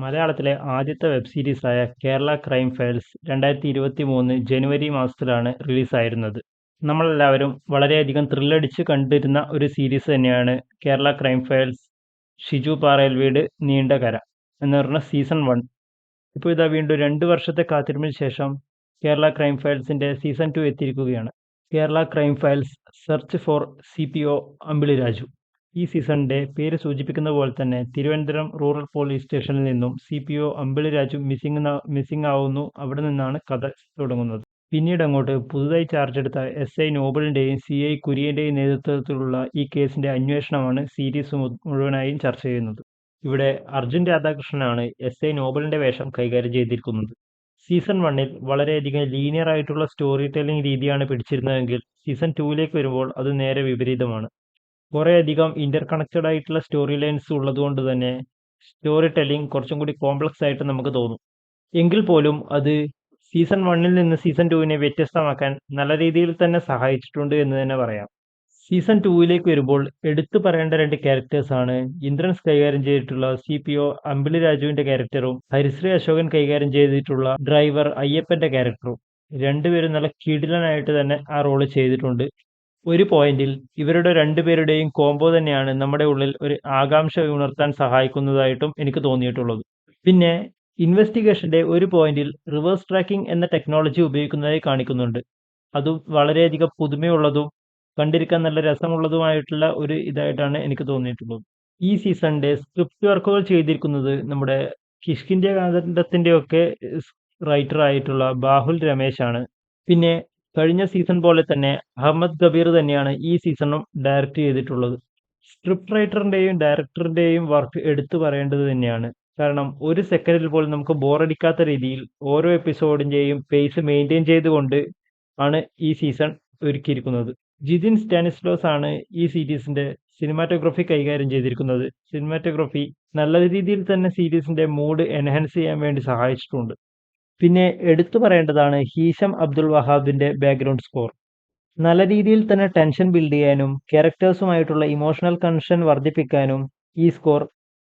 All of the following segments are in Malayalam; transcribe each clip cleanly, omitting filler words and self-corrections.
മലയാളത്തിലെ ആദ്യത്തെ വെബ് സീരീസായ കേരള ക്രൈം ഫയൽസ് 2023 ജനുവരി മാസത്തിലാണ് റിലീസായിരുന്നത്. നമ്മളെല്ലാവരും വളരെയധികം ത്രില്ലടിച്ച് കണ്ടിരുന്ന ഒരു സീരീസ് തന്നെയാണ് കേരള ക്രൈം ഫയൽസ് ഷിജു പാറയിൽ വീട് നീണ്ട കര എന്ന് പറഞ്ഞ സീസൺ 1. ഇപ്പോൾ ഇതാ വീണ്ടും 2 വർഷത്തെ കാത്തിരിപ്പിന് ശേഷം കേരള ക്രൈം ഫയൽസിൻ്റെ സീസൺ 2 എത്തിയിരിക്കുകയാണ്. Kerala crime files search for CPO അമ്പിളി രാജു. ഈ സീസണിൻ്റെ പേര് സൂചിപ്പിക്കുന്ന പോലെ തന്നെ തിരുവനന്തപുരം റൂറൽ പോലീസ് സ്റ്റേഷനിൽ നിന്നും CPO അമ്പിളി രാജു മിസ്സിംഗ് ആവുന്നു. അവിടെ നിന്നാണ് കഥ തുടങ്ങുന്നത്. പിന്നീട് അങ്ങോട്ട് പുതുതായി ചാർജ് എടുത്ത SI നോബലിൻ്റെയും CI കുര്യൻ്റെയും നേതൃത്വത്തിലുള്ള ഈ കേസിൻ്റെ അന്വേഷണമാണ് സീരീസ് മുഴുവനായും ചർച്ച ചെയ്യുന്നത്. ഇവിടെ അർജുൻ രാധാകൃഷ്ണനാണ് SI നോബലിൻ്റെ വേഷം കൈകാര്യം ചെയ്തിരിക്കുന്നത്. സീസൺ 1-ൽ വളരെയധികം ലീനിയർ ആയിട്ടുള്ള സ്റ്റോറി ടെല്ലിംഗ് രീതിയാണ് പിടിച്ചിരുന്നതെങ്കിൽ സീസൺ 2-ലേക്ക് വരുമ്പോൾ അത് നേരെ വിപരീതമാണ്. കുറേയധികം ഇന്റർകണക്റ്റഡ് ആയിട്ടുള്ള സ്റ്റോറി ലൈൻസ് ഉള്ളതുകൊണ്ട് തന്നെ സ്റ്റോറി ടെല്ലിംഗ് കുറച്ചും കൂടി കോംപ്ലക്സ് ആയിട്ട് നമുക്ക് തോന്നും. എങ്കിൽ പോലും അത് സീസൺ 1-ൽ നിന്ന് സീസൺ 2-നെ വ്യത്യസ്തമാക്കാൻ നല്ല രീതിയിൽ തന്നെ സഹായിച്ചിട്ടുണ്ട് എന്ന് തന്നെ പറയാം. സീസൺ 2-ലേക്ക് വരുമ്പോൾ എടുത്തു പറയേണ്ട 2 ക്യാരക്ടേഴ്സാണ് ഇന്ദ്രൻസ് കൈകാര്യം ചെയ്തിട്ടുള്ള CPO അമ്പിളി രാജുവിൻ്റെ ക്യാരക്ടറും ഹരിശ്രീ അശോകൻ കൈകാര്യം ചെയ്തിട്ടുള്ള ഡ്രൈവർ അയ്യപ്പൻ്റെ ക്യാരക്ടറും. രണ്ടുപേരും നല്ല കിടിലനായിട്ട് തന്നെ ആ റോള് ചെയ്തിട്ടുണ്ട്. ഒരു പോയിന്റിൽ ഇവരുടെ രണ്ടുപേരുടെയും കോംബോ തന്നെയാണ് നമ്മുടെ ഉള്ളിൽ ഒരു ആകാംക്ഷ ഉണർത്താൻ സഹായിക്കുന്നതായിട്ടും എനിക്ക് തോന്നിയിട്ടുള്ളത്. പിന്നെ ഇൻവെസ്റ്റിഗേഷന്റെ ഒരു പോയിന്റിൽ റിവേഴ്സ് ട്രാക്കിംഗ് എന്ന ടെക്നോളജി ഉപയോഗിക്കുന്നതായി കാണിക്കുന്നുണ്ട്. അതും വളരെയധികം പുതുമയുള്ളതും കണ്ടിരിക്കാൻ നല്ല രസമുള്ളതുമായിട്ടുള്ള ഒരു ഇതായിട്ടാണ് എനിക്ക് തോന്നിയിട്ടുള്ളത്. ഈ സീസണിന്റെ സ്ക്രിപ്റ്റ് വർക്കുകൾ ചെയ്തിരിക്കുന്നത് നമ്മുടെ കിഷ്കിന്ധ്യ കാന്തത്തിന്റെ ഒക്കെ റൈറ്റർ ആയിട്ടുള്ള ബാഹുൽ രമേശാണ്. പിന്നെ കഴിഞ്ഞ സീസൺ പോലെ തന്നെ അഹമ്മദ് കബീർ തന്നെയാണ് ഈ സീസണും ഡയറക്റ്റ് ചെയ്തിട്ടുള്ളത്. സ്ക്രിപ്റ്റ് റൈറ്ററിന്റെയും ഡയറക്ടറിന്റെയും വർക്ക് എടുത്തു പറയേണ്ടത് തന്നെയാണ്. കാരണം ഒരു സെക്കൻഡിൽ പോലും നമുക്ക് ബോറടിക്കാത്ത രീതിയിൽ ഓരോ എപ്പിസോഡിന്റെയും പേസ് മെയിൻറ്റെയിൻ ചെയ്തുകൊണ്ട് ആണ് ഈ സീസൺ ഒരുക്കിയിരിക്കുന്നത്. ജിതിൻ സ്റ്റാനിസ്ലോസ് ആണ് ഈ സീരീസിന്റെ സിനിമാറ്റോഗ്രഫി കൈകാര്യം ചെയ്തിരിക്കുന്നത്. സിനിമാറ്റോഗ്രഫി നല്ല രീതിയിൽ തന്നെ സീരീസിന്റെ മൂഡ് എൻഹാൻസ് ചെയ്യാൻ വേണ്ടി സഹായിച്ചിട്ടുണ്ട്. പിന്നെ എടുത്തു പറയേണ്ടതാണ് ഹീഷം അബ്ദുൾ വഹാബിന്റെ ബാക്ക്ഗ്രൗണ്ട് സ്കോർ. നല്ല രീതിയിൽ തന്നെ ടെൻഷൻ ബിൽഡ് ചെയ്യാനും ക്യാരക്ടേഴ്സുമായിട്ടുള്ള ഇമോഷണൽ കണക്ഷൻ വർദ്ധിപ്പിക്കാനും ഈ സ്കോർ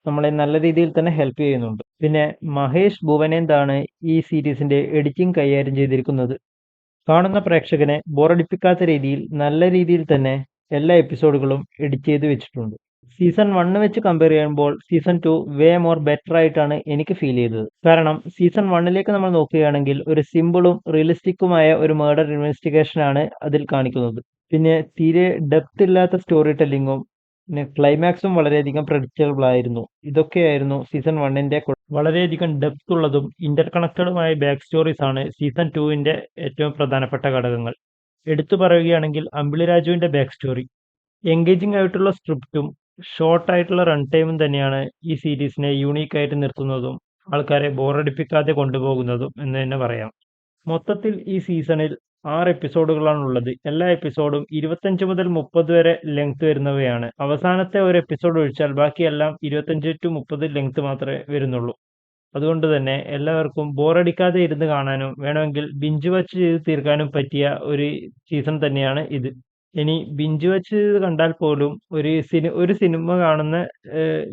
നമ്മളെ നല്ല രീതിയിൽ തന്നെ ഹെൽപ്പ് ചെയ്യുന്നുണ്ട്. പിന്നെ മഹേഷ് ഭുവനേന്ദാണ് ഈ സീരീസിന്റെ എഡിറ്റിംഗ് കൈകാര്യം ചെയ്തിരിക്കുന്നത്. കാണുന്ന പ്രേക്ഷകനെ ബോറടിപ്പിക്കാത്ത രീതിയിൽ നല്ല രീതിയിൽ തന്നെ എല്ലാ എപ്പിസോഡുകളും എഡിറ്റ് ചെയ്ത് വെച്ചിട്ടുണ്ട്. സീസൺ 1 വെച്ച് കമ്പയർ ചെയ്യുമ്പോൾ സീസൺ 2 വേ മോർ ബെറ്റർ ആയിട്ടാണ് എനിക്ക് ഫീൽ ചെയ്തത്. കാരണം സീസൺ 1-ലേക്ക് നമ്മൾ നോക്കുകയാണെങ്കിൽ ഒരു സിമ്പിളും റിയലിസ്റ്റിക്കുമായ ഒരു മർഡർ ഇൻവെസ്റ്റിഗേഷൻ ആണ് അതിൽ കാണിക്കുന്നത്. പിന്നെ തീരെ ഡെപ്ത് ഇല്ലാത്ത സ്റ്റോറി ടെല്ലിങ്ങും പിന്നെ ക്ലൈമാക്സും വളരെയധികം പ്രഡിക്റ്റബിൾ ആയിരുന്നു. ഇതൊക്കെയായിരുന്നു സീസൺ 1-ന്റെ വളരെയധികം ഡെപ്ത് ഉള്ളതും ഇന്റർകണക്റ്റഡുമായ ബാക്ക് സ്റ്റോറീസ് ആണ് സീസൺ 2-ന്റെ ഏറ്റവും പ്രധാനപ്പെട്ട ഘടകങ്ങൾ. എടുത്തു പറയുകയാണെങ്കിൽ അമ്പിളി രാജുവിന്റെ ബാക്ക് സ്റ്റോറി എൻഗേജിംഗ് ആയിട്ടുള്ള സ്ക്രിപ്റ്റും ഷോർട്ട് ആയിട്ടുള്ള റൺ ടൈമും തന്നെയാണ് ഈ സീരീസിനെ യൂണീക്ക് ആയിട്ട് നിർത്തുന്നതും ആൾക്കാരെ ബോറടിപ്പിക്കാതെ കൊണ്ടുപോകുന്നതും എന്ന് തന്നെ പറയാം. മൊത്തത്തിൽ ഈ സീസണിൽ 6 എപ്പിസോഡുകളാണുള്ളത്. എല്ലാ എപ്പിസോഡും 25 മുതൽ 30 വരെ ലെങ്ത് വരുന്നവയാണ്. അവസാനത്തെ ഒരു എപ്പിസോഡ് ഒഴിച്ചാൽ ബാക്കിയെല്ലാം 25 to 30 ലെങ്ത് മാത്രമേ വരുന്നുള്ളൂ. അതുകൊണ്ട് തന്നെ എല്ലാവർക്കും ബോറടിക്കാതെ ഇരുന്ന് കാണാനും വേണമെങ്കിൽ ബിഞ്ച് വാച്ച് ചെയ്ത് തീർക്കാനും പറ്റിയ ഒരു സീസൺ തന്നെയാണ് ഇത്. ഇനി ബിഞ്ച് വാച്ച് കണ്ടാൽ പോലും ഒരു സിനിമ കാണുന്ന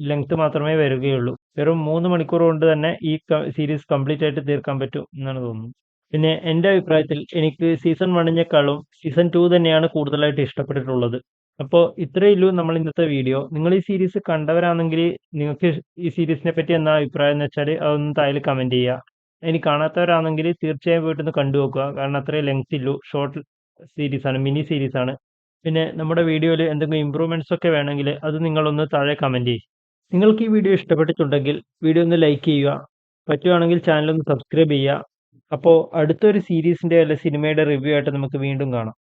ലെങ്ത് മാത്രമേ വരികയുള്ളൂ. വെറും 3 മണിക്കൂർ കൊണ്ട് തന്നെ ഈ സീരീസ് കംപ്ലീറ്റ് ആയിട്ട് തീർക്കാൻ പറ്റും എന്നാണ് തോന്നുന്നത്. പിന്നെ എൻ്റെ അഭിപ്രായത്തിൽ എനിക്ക് സീസൺ 1-നേക്കാളും സീസൺ 2 തന്നെയാണ് കൂടുതലായിട്ട് ഇഷ്ടപ്പെട്ടിട്ടുള്ളത്. അപ്പോൾ ഇത്രയേ ഉള്ളൂ നമ്മൾ ഇന്നത്തെ വീഡിയോ. നിങ്ങൾ ഈ സീരീസ് കണ്ടവരാണെങ്കിൽ നിങ്ങൾക്ക് ഈ സീരീസിനെ പറ്റി എന്താ അഭിപ്രായം എന്ന് വെച്ചാൽ അതൊന്ന് താഴെ കമൻറ്റ് ചെയ്യുക. ഇനി കാണാത്തവരാണെങ്കിൽ തീർച്ചയായും പോയിട്ടൊന്ന് കണ്ടു നോക്കുക. കാരണം അത്രയും ലെങ്ത് ഇല്ലൂ, ഷോർട്ട് സീരീസാണ്, മിനി സീരീസാണ്. പിന്നെ നമ്മുടെ വീഡിയോയിൽ എന്തെങ്കിലും ഇമ്പ്രൂവ്മെൻറ്റ്സ് ഒക്കെ വേണമെങ്കിൽ അത് നിങ്ങളൊന്ന് താഴെ കമൻറ്റ് ചെയ്യും. നിങ്ങൾക്ക് ഈ വീഡിയോ ഇഷ്ടപ്പെട്ടിട്ടുണ്ടെങ്കിൽ വീഡിയോ ഒന്ന് ലൈക്ക് ചെയ്യുക, പറ്റുവാണെങ്കിൽ ചാനൽ ഒന്ന് സബ്സ്ക്രൈബ് ചെയ്യുക. അപ്പോൾ അടുത്തൊരു സീരീസിൻ്റെ അല്ല സിനിമയുടെ റിവ്യൂ ആയിട്ട് നമുക്ക് വീണ്ടും കാണാം.